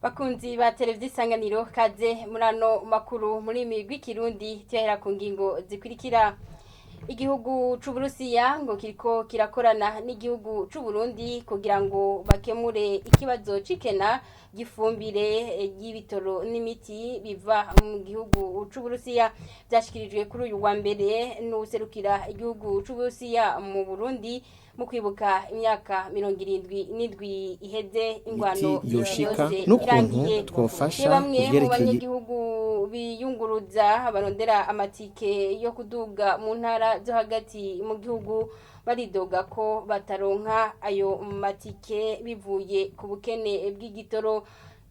Bakunzi ba televiziyo isanganiro kaze murano makuru muri migwi kirundi tuyahera ku ngingo zikurikira. Igihugu c'Uburusiya ngo kiriko kirakorana n'igihugu c'Uburundi kugira ngo bakemure ikibazo cikena gifumbire y'ibitoro n'imiti biva mu gihugu c'Uburusiya. Byashikirijwe kuri uyu wa mbere n'userukira igihugu c'Uburusiya mu Burundi mu kwibuka imyaka 77 iheze ingwano yoshika n'ukuntu twofasha kuvyerekeye abanyagihugu biyunguruza barondera amatike yo kuduga mu ntara zo hagati mu gihugu baridoga ko bataronka ayo matike bivuye ku bukene bw'igitoro.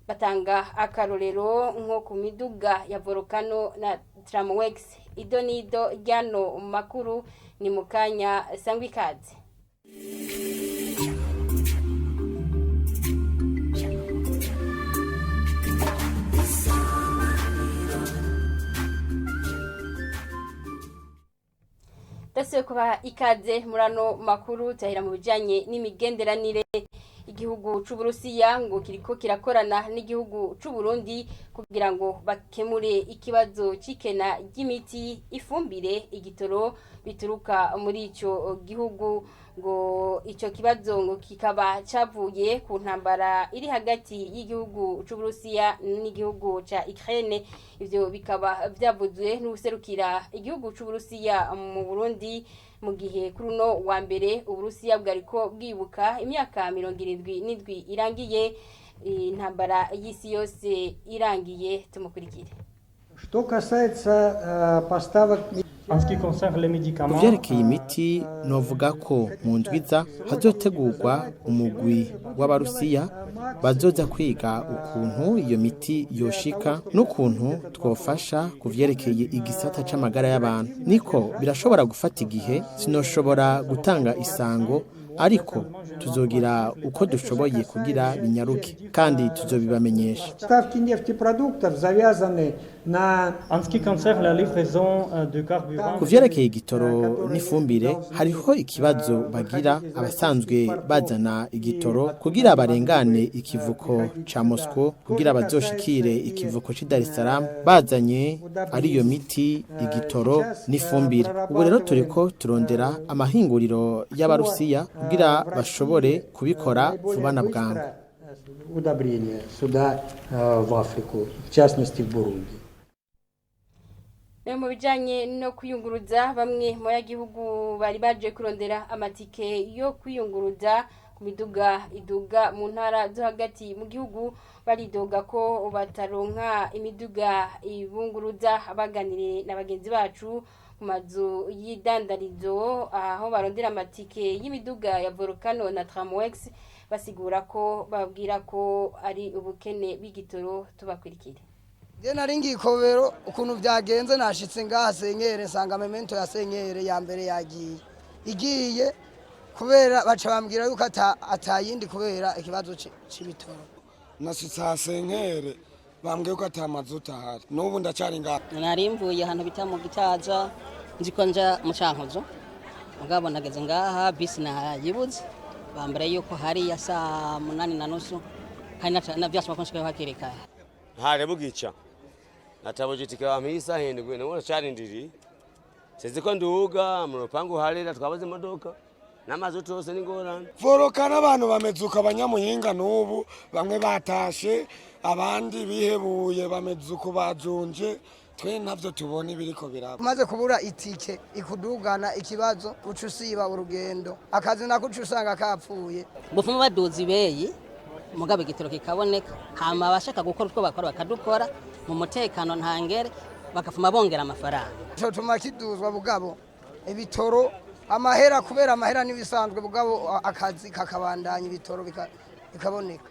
Batanga akarorero nko ku miduga ya Volcano na Tramwex. Idonido ryano makuru ni mukanya sangwikaze. Dase kuba ikaze murano makuru tahira mu bijanye n'imigenderanire. Igihugu c'Uburusiya ngo kiriko kirakorana n'igihugu c'Uburundi kugira ngo bakemure ikibazo cikena ry'imiti ifumbire igitoro bituruka muri ico gihugu. Ngo ico kibazo ngo kikaba cavuye ku ntambara iri hagati y'igihugu c'Uburusiya n'igihugu ca Ukraine. Ivyo bikaba vyavuzwe n'userukira igihugu c'Uburusiya mu Burundi mu gihe kuri uno wa mbere Uburusiya bwariko bwibuka imyaka 77 irangiye intambara y'isi yose irangiye. Tumukurikire. Что касается поставок Ku vyerekeye imiti novuga ko mu ndwiza hazotegurwa umugwi w'Abarusiya bazoza kwiga ukuntu iyo miti yoshika n'ukuntu twofasha ku vyerekeye igisata c'amagara y'abantu. Niko birashobora gufata igihe, sinoshobora gutanga isango, ariko tuzogira uko dushoboye kugira binyaruke kandi tuzobibamenyesha. Ставки нефтепродуктов завязаны на Ku vyerekeye igitoro n'ifumbire hariho ikibazo bagira abasanzwe bazana igitoro kugira barengane ikivuko ca Moscow kugira bazoshikire ikivuko ci Dar es Salaam bazanye ariyo miti igitoro n'ifumbire. Ubu rero turiko turondera amahinguriro y'Abarusiya kugira bashobore kubikora vuba na bwangu. Удобрения сюда в Африку, в частности в Бурунди. Mu bijanye no kwiyunguruza bamwe mu yagihugu bari baje kurondera amatike yo kwiyunguruza ku miduga iduga mu ntara zo hagati mu gihugu baridoga ko bataronka imiduga ibunguruza. Abaganiriye na bagenzi bacu ku mazu y'idandarizo aho barondera amatike y'imiduga ya Volcano na Tramwex basigura ko babwira ko ari ubukene bw'igitoro. Tubakurikire. Je naringi ikobero ukuntu byagenze nashitse ngaha Senyere nsanga memento ya Senyere ya mbere igiye kubera baca bambwira yuko atayindi kubera ikibazo c'ibitoro. Nashitse ha Senyere bambwiye ko atamazuta hari n'ubu ndacari ngaha. Narimvuye hano bita mu Gitaza nziko nja mu Cankuzo mugabo nageze ngaha bisi nayibuze bambere yuko hari ya saa 8:30 kandi na vyasoma konshika hakireka hare bugica natabujitike wamisa hindwe none carindiri seziko nduga mu rupangu harira twabaze imodoka namazu tose n'ingorane. Volcano abantu bamezuka abanyamuhinga n'ubu bamwe batashe abandi bihebuye bamezuka bajunje twe ntavyo tubona ibiriko biraba. Maze kubura itike ikudugana ikibazo ucusiba urugendo akazi nakucu usanga kapfuye bufuma baduzi beyi mugabe igitoro kikaboneka hama abashaka gukora utwo bakora bakadukora mu mutekano ntangere bakafuma bongera amafaranga. Cyo tuma kiduzwa bugabo ibitoro amahera kubera amahera nibisanzwe bugabo akazi kakabandanya ibitoro bikaboneka.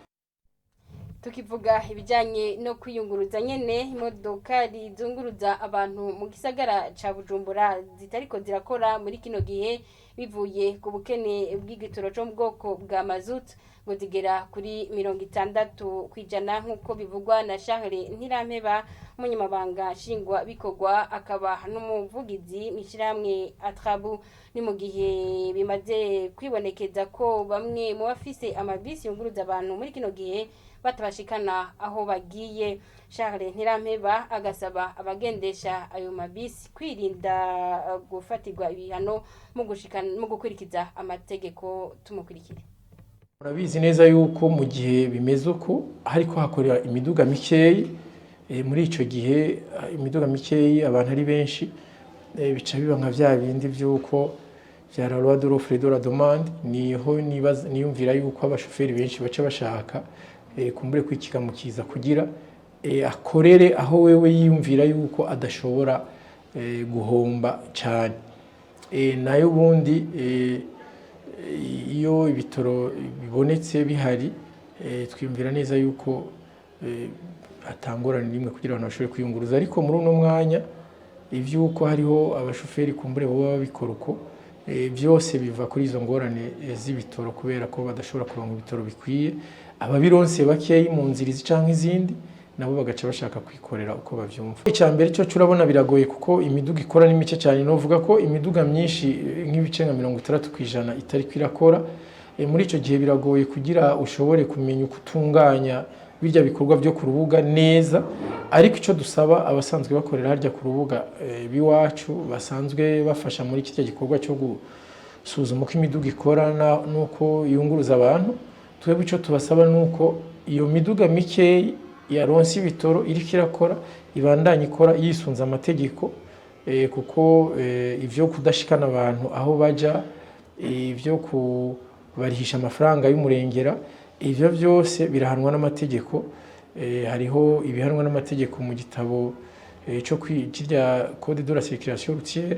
Tukivuga ibijanye no kwiyunguruza nyene imodoka rizunguruza abantu mu gisagara ca Bujumbura zitariko zirakora muri kino gihe bivuye ku bukene bw'igitoro cyo mu bwoko bwa mazutu ngo zigera kuri 60% nk'uko bivugwa na Charles Ntirampeba umunyamabanga nshingwa bikorwa akaba n'umuvugizi mw'ishyirahamwe Atrabu. Ni mu gihe bimaze kwibonekeza ko bamwe mu bafise amabisi yunguruza abantu muri kino gihe batabashikana aho bagiye. Charles Ntirampeba agasaba abagendesha ayo mabisi kwirinda gufatirwa ibihano mu gukurikiza amategeko. Tumukurikire. Murabizi neza yuko mu gihe bimeze uko hariko hakorera imiduga mikeyi, muri ico gihe imiduga mikeyi abantu ari benshi, bica biba nka vya bindi vyuko vya la loi de l'offre et de la demande. Niho niyumvira yuko abashoferi benshi baca bashaka kumbure kwikikamukiza kugira akorere aho wewe yiyumvira yuko adashobora guhomba cyane. Nayo ubundi iyo ibitoro bibonetse bihari, twiyumvira neza yuko atangorane rimwe kugira abantu bashobore kwiyunguruza. Ariko muri uno mwanya ivyuko hariho abashoferi kumbure baba babikora uko, byose biva kuri izo ngorane z'ibitoro kubera ko badashobora kuronka ibitoro bikwiye. Ababironse bakeyi mu nzira canke izindi nabo bagaca bashaka kwikorera uko bavyumva. Icambere cyo urabona biragoye kuko imiduga ikora n'imice cyane. Novuga ko imiduga myinshi nk'ibice nka 60% itari kwirakora. Muri ico gihe biragoye kugira ushobore kumenya uko utunganya birya bikorwa byo ku rubuga neza. Ariko ico dusaba abasanzwe bakorera harya ku rubuga biwacu basanzwe bafasha muri kirya gikorwa cyo gusuzuma uko imiduga ikora nuko yunguruza abantu, twebwe ico tubasaba nuko iyo miduga mikeyi yaronse ibitoro iriko irakora ibandanye ikora yisunza amategeko, kuko ivyo kudashikana abantu aho baja, ivyo kubarihisha amafaranga y'umurengera, ivyo byose birahanwa n'amategeko. Hariho ibihanwa n'amategeko mu gitabo cyo kirya code de la circulation routière,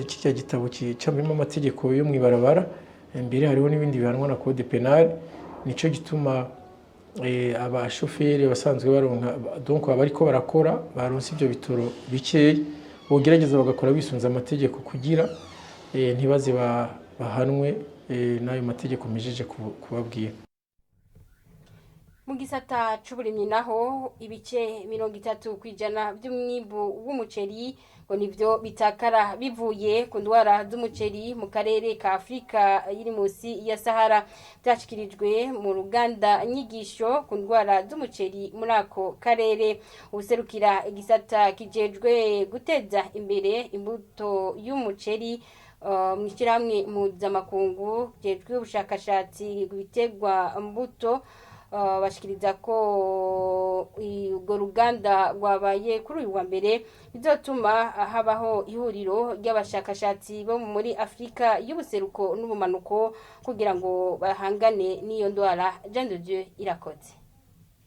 kirya gitabo cyamemo amategeko yo mwibarabara. Mbere hariho n'ibindi bihanwa na code pénal. Nico gituma abashoferi basanzwe baronka, donc abariko barakora baronse ivyo bitoro bikeye bogerageza bagakora bisunza amategeko kugira ntibaze bahanwe n'ayo mategeko mejeje kubabwira. Mu gisata c'uburimyi naho ibice 30% by'umwimbu w'umuceri ngo nivyo bitakara bivuye ku ndwara z'umuceri mu karere ka Afrika iri musi ya Sahara. Byashikirijwe mu ruganda nyigisho ku ndwara z'umuceri muri ako karere. Userukira igisata kijejwe guteza imbere imbuto y'umuceri mw'ishyirahamwe mpuzamakungu jejwe ubushakashatsi bw'ibiterwa mbuto, bashikiriza ko urwo ruganda rwabaye kuri uyu wa mbere bizotuma habaho ihuriro ry'abashakashatsi bo muri Afrika y'ubuseruko n'ubumanuko kugira ngo bahangane n'iyo ndwara. Jean de Dieu Irakoze.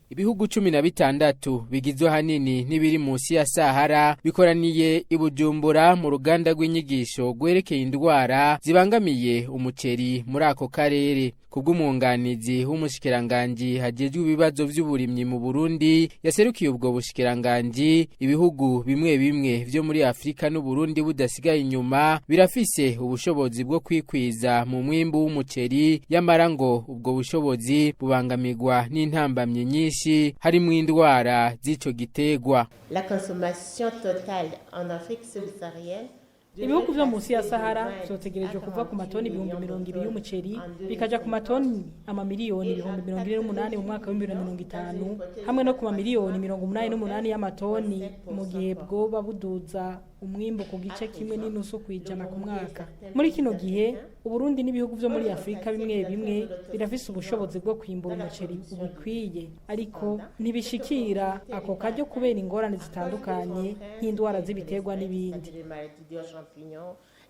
Ibihugu 16 bigizwe hanini n'ibiri munsi ya Sahara bikoraniye i Bujumbura mu ruganda rw'inyigisho gwerekeye indwara zibangamiye umuceri muri ako karere. Kubw'umunganizi w'umushikiranganje hajejwe ibibazo vy'uburimyi mu Burundi yaserukiye ubwo bushikiranganje, ibihugu bimwe bimwe vyo muri Afrika n'u Burundi budasigaye inyuma birafise ubushobozi bwo kwikwiza mu mwimbu w'umuceri, yamara ngo ubwo bushobozi bubangamirwa n'intambamye nyinshi harimo indwara z'ico gitegwa. La consommation totale en Afrique subsaharienne Ibihugu vyo munsi ya Sahara vyotegerejwe kuva ku matoni 200 y'umuceri bikaja ku matoni amamiliyoni 248 mu mwaka wa 2050 hamwe no ku mamiliyoni 188 y'amatoni mu gihe bwoba buduza umwimbo ku gice kimwe n'inusu kwijana ku mwaka. Muri kino gihe Uburundi n'ibihugu vyo muri Afrika bimwe bimwe birafise ubushobozi bwo kwimbura umuceri ubikwiye, ariko ntibishikira ako karyo kubera ingorane zitandukanye nk'indwara z'ibiterwa n'ibindi.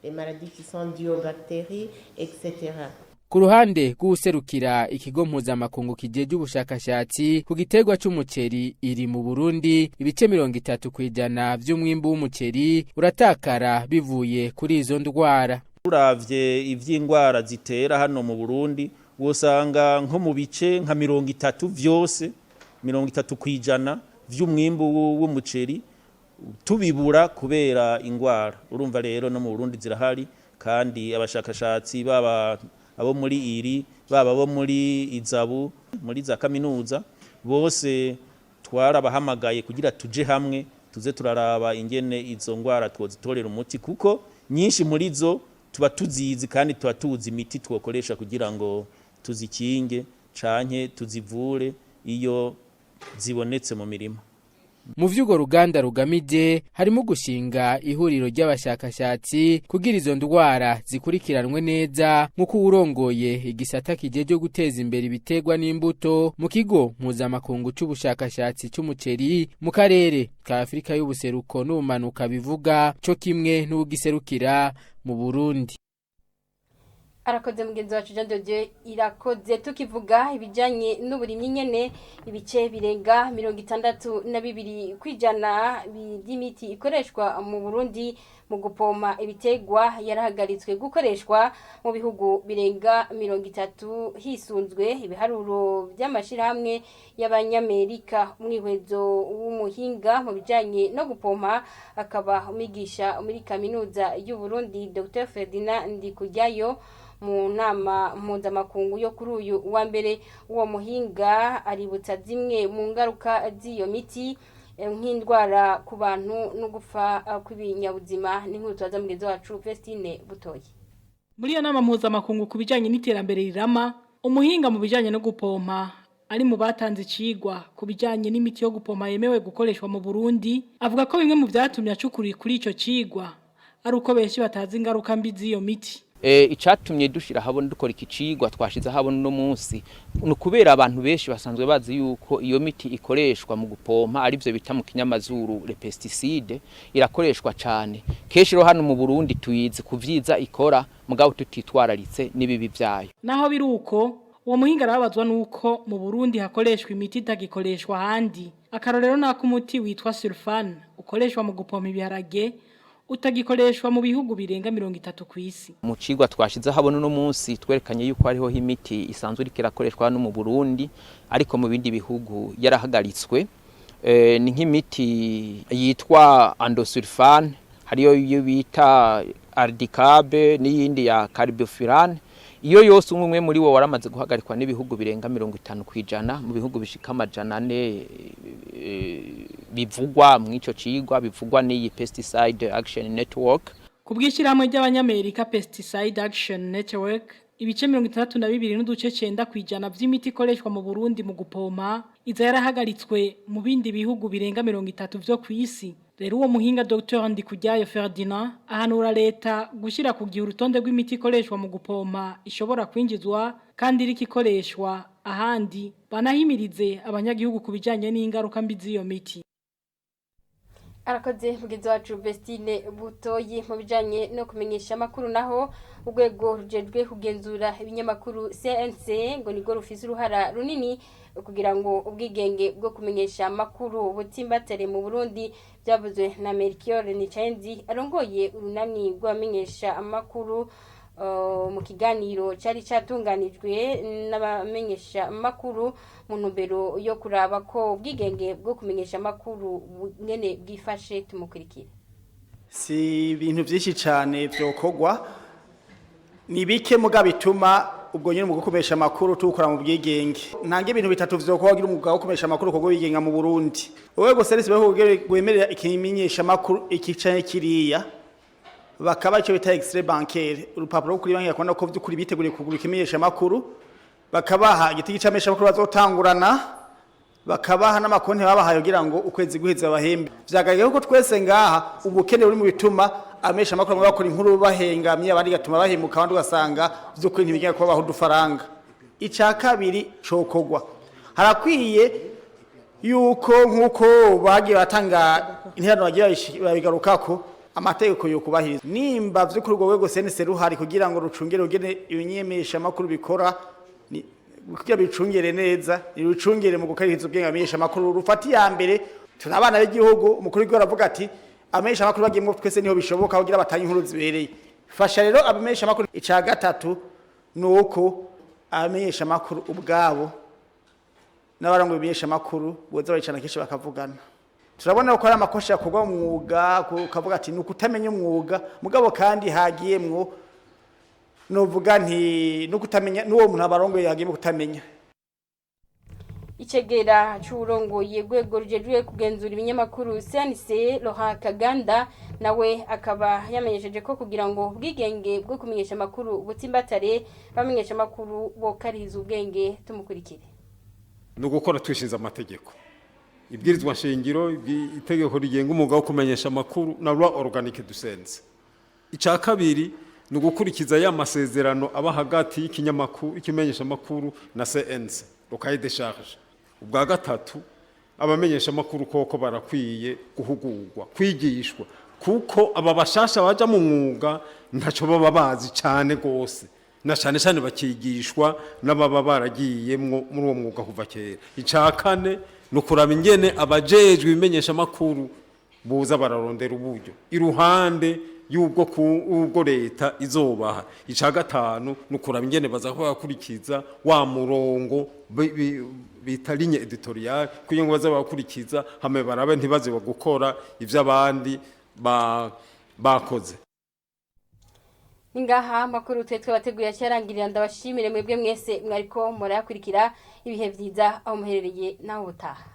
Les maladies qui sont dues aux bactéries, etc. Ku ruhande rw'userukira ikigo mpuzamakungu kijeje ubushakashatsi ku gitegwa c'umuceri iri mu Burundi, ibice 30% vy'umwimbu w'umuceri uratakara bivuye kuri izo ndwara. Uravye ivy'indwara zitera hano mu Burundi wosanga nko mu bice nka 30 vyose 30% vy'umwimbu w'umuceri tubibura kubera ingwara. Urumva rero no mu Burundi zirahari kandi abashakashatsi baba abo muri iri baba abo muri izabu muri za kaminuza bose twarabahamagaye kugira tuje hamwe tuze turaraba ingene izo ngwara twozitorera umuti kuko nyinshi muri zo tuba tuzizi kandi tuba tuzi imiti twokoresha kugira ngo tuzikinge canke tuzivure iyo zibonetse mu mirima. Mu vy'ugo ruganda rugamije harimo gushinga ihuriro ry'abashakashatsi kugira izo ndwara zikurikiranwe neza nk'uko urongoye igisata kijeje guteza imbere ibitegwa n'imbuto mu kigo mpuzamakungu c'ubushakashatsi c'umuceri mu karere ka Afrika y'ubuseruko n'ubumanuka bivuga co kimwe n'ugiserukira mu Burundi. Arakoze mugenzi wacu Jean de Dieu irakoze tukivuga ibijanye n'uburimyi nyene ibice birenga 62 kwijana by'imiti ikoreshwa mu Burundi mu gupoma ibitegwa yarahagaritswe gukoreshwa mu bihugu birenga 30 hisunzwe ibiharuro by'amashirahamwe y'abanyamerika umwihwezo w'umuhinga mu bijanye no gupoma akaba umigisha muri kaminuza y'u Burundi Dr Ferdinand Ndikujyayo mu nama mpuzamakungu yo kuri uyu wa mbere uwo muhinga aributsa zimwe mu ngaruka z'iyo miti nk'indwara ku bantu no gupfa kw'ibinyabuzima n'inkuru twaza mugenzi wacu Vestine Butoyi. Muri iyo nama mpuzamakungu ku bijyanye n'iterambere rirama umuhinga mu bijyanye no gupompa ari mu batanze icigwa ku bijyanye n'imiti yo gupompa yemewe gukoreshwa mu Burundi avuga ko bimwe mu byatumye acukuri kuri icyo cigwa ari uko benshi batazi ingaruka mbi z'iyo miti. Icatumye dushira habona dukora ikicigwa twashize habona no munsi nukubera abantu benshi basanzwe bazi yuko iyo miti ikoreshwa mu gupompa ari byo bita mu kinyamazuru le pesticide irakoreshwa cyane keshi ro hano mu Burundi tuyizi kuvyiza ikora mugabo tutitwararitse nibibi byayo naho biruko uwo muhinga arabazwa nuko mu Burundi hakoreshwa imiti itagikoreshwa handi akarorero nako umuti witwa sulfane ukoreshwa mu gupompa ibiharage utagikoreshwa mu bihugu birenga 30 kw'isi. Mu cigwa twashize habona no munsi twerekanye yuko hariho imiti isanzwe ikirakoreshwa no mu Burundi ariko mu bindi bihugu yarahagaritswe ni nk'imiti yitwa endosulfane hariyo iyo bita ardicabe n'iyindi ya carbofurane iyo yose umwe muri wo waramaze guhagarikwa n'ibihugu birenga 50 kwijana mu bihugu bishika 400 bivugwa mu ico cigwa bivugwa n'iyi pesticide action network kubwishiramwe ry'abanyamerika pesticide action network ibice 62 n'uduce 9 kwijana by'imiti ikoreshwa mu Burundi mu gupompa iza yarahagaritswe mu bindi bihugu birenga 30 vyo kw'isi. Rero uwo muhinga Dr Ndikujyayo Ferdinand ahanura leta gushira kugihe urutonde rw'imiti ikoreshwa mu gupompa ishobora kwinjizwa kandi rikikoreshwa ahandi banahimirize abanyagihugu kubijanye n'ingaruka mbi z'iyo miti. Arakoze mugenzi wacu Vestine Butoyi mu bijanye no kumenyesha amakuru naho urwego rujejwe kugenzura ibinyamakuru CNC ngo nigo rufise uruhara runini kugira ngo ubwigenge bwo kumenyesha amakuru butimbatere mu Burundi byavuzwe na Melchior Nicenzi arongoye urunani rw'abamenyesha amakuru mu kiganiro cyari cyatunganijwe n'abamenyesha amakuru mu ntumbero yo kuraba ko ubwigenge bwo kumenyesha amakuru nyene bwifashe tumukurikira. Si ibintu byinshi cyane byokogwa ni bike muga bituma ubwo nyine mu gukomesha amakuru tukora mu bwigenge ntange ibintu bitatu vyokogwa gira umugabo wo kumesha amakuru kogo bigenga mu Burundi wewe go service baho gwemerera ikimenyesha amakuru ikicaye kiriya bakaba cyo bita extrait bancaire urupapuro rwo kuri banki yakwana ko vyukuri biteguriye kugura ikimenyesha amakuru bakabaha igitigi camesha amakuru bazotangurana bakabaha n'amakonti babahaye kugira ngo ukwezi guheza abahembe vyagaye ko twese ngaha ubukene buri mu bituma amesha amakuru mu bakora inkuru bahengamye abandi gatuma bahemuka abandi ugasanga vyukuri ntibigenga kuba baho dufaranga ica kabiri cokogwa harakwiye yuko nkuko bagiye batanga interano bagiye babigarukako amategeko yo kubahiriza nimba vyukuri urwo wego senese ruhari kugira ngo rucungere ugene ibinyemesha amakuru bikora kugira bicungere neza rucungere mu gukariza ubwenge amesha amakuru rufati ya mbere tunabana b'igihugu umukuru w'igihugu aravuga ati amesha amakuru bagiyemo twese niho bishoboka kugira batanye inkuru zibereye fasha rero abamesha amakuru ica gatatu nuko amesha amakuru ubwabo n'abarango bimesha amakuru boza baricana kesho bakavugana turabona ko ari amakosha yakogwa umwuga kukavuga ati nuko utamenya umwuga mugabo kandi hagiyemwo novuga nti no kutamenya n'uwo muntu abarongoye yagiye kutamenya. Icegera c'urongoye gwego rujejwe kugenzura ibinyamakuru CNC Laurent Kaganda nawe akaba yamenyesheje ko kugira ngo ubwigenge bwo kumenyesha amakuru butsimbatare bamenyesha amakuru bokariza ubwenge tumukurikire. No gukora twishinza amategeko. Ibwirizwa shingiro itegeko rigenga umwuga wo kumenyesha amakuru na loi organique du CNC. Ica kabiri no gukurikiza ya masezerano aba hagati y'ikinyamakuru ikimenyesha amakuru na CNC, le cahier de charge. Ubwa gatatu abamenyesha amakuru koko barakwiye guhugurwa kwigishwa kuko aba bashasha baja mu mwuga ntaco baba bazi cyane gose na cyane cyane bakigishwa n'ababa baragiyemwo muri uwo mwuga kuva kera. Ica kane no kuraba ingene abajejwe bimenyesha amakuru buza bararondera uburyo iruhande y'ubwo leta izobaha. Ica gatanu no kuraba ingene baza bakurikiza wa murongo bita ligne editoriale kugira ngo baza bakurikiza hame barabe ntibaze gukora ivyo abandi bakoze. Ningaha makuru twetwe bateguye cyarangirira ndabashimire mwebwe mwese mwariko murayakurikira ibihe vyiza aho muherereye naho butaha.